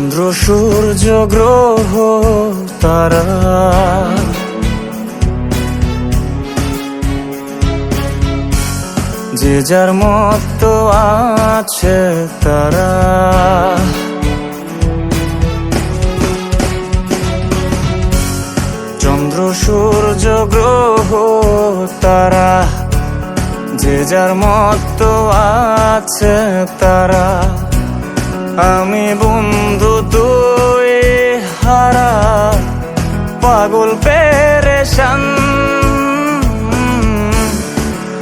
চন্দ্র সূর্য গ্রহ তারা যে যার মতো আছে তারা, চন্দ্র সূর্য গ্রহ তারা যে যার মতো আছে তারা। আমি বন্ধু তুই হারা পাগল পেরেশান,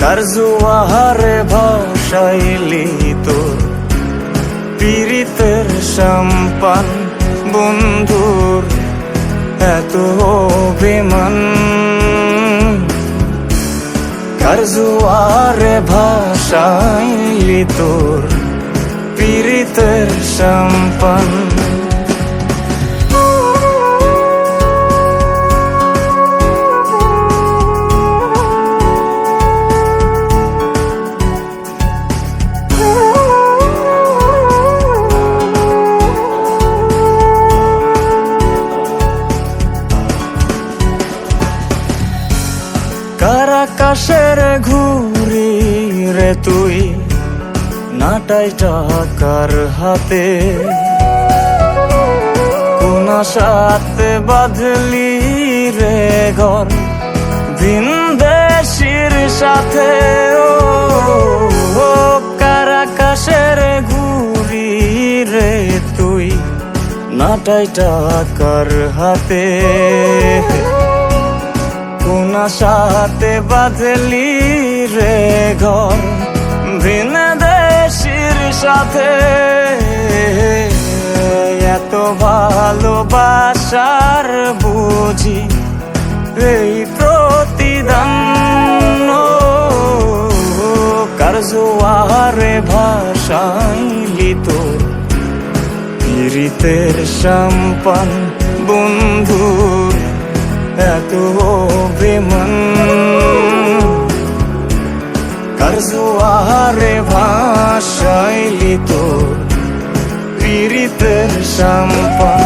কার জোয়ারে ভাসাইলি তোর পীড়িতের সম্পান। বন্ধুর এত অভিমান, কার জোয়ারে ভাসাইলি তোর পীড়িতের সম্পান। কার আকাশের ঘুরি রে তুই নাটাই টাকার হাতে, কোন সাথে বাঁধলি রে ঘর ভিনদেশীর সাথে। ও কার আকাশের ঘুরি রে তুই নাটাই টাকার হাতে, কোন সাথে বাঁধলি রে ঘর ভিনদেশীর সাথে। এত ভালোবাসার বুঝি এই প্রতিদান, কার জোয়ারে ভাসাইলি তোর পীড়িতের সম্পান। বন্ধুর এত অভিমান, কার জোয়ারে ভাসাইলি তোর পীড়িতের সম্পান।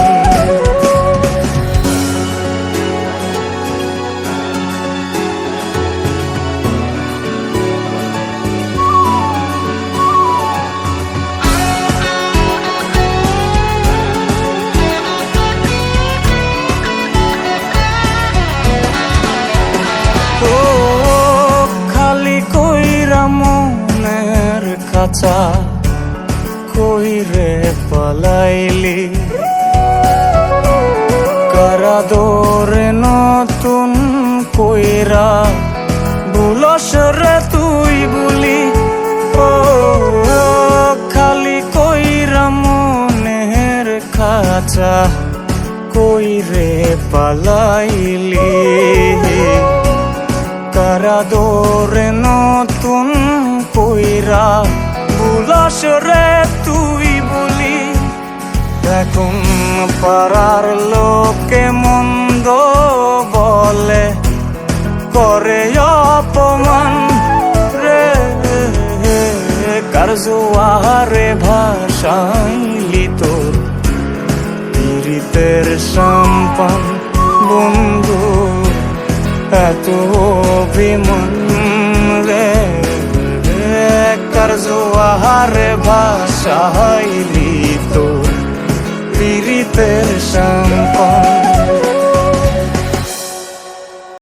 মনের খাঁচা কই রে পালাইলি, কারা দোরে নতুন কইরা বুলস রে তুই বুলি। ও খালি কইরা মনের খাঁচা কই রে পালাইলি, কারা দোরে নতুন কইরা বুলস রে তুই বলি। এখন পাড়ার লোকে মন্দ বলে করে অপমান রে, কার জোয়ারে ভাসাইলি তোর পীড়িতের সম্পান। বন্ধু এত অভিমান রে, কার জোয়ারে ভাসাইলি তোর পীড়িতের সম্পান।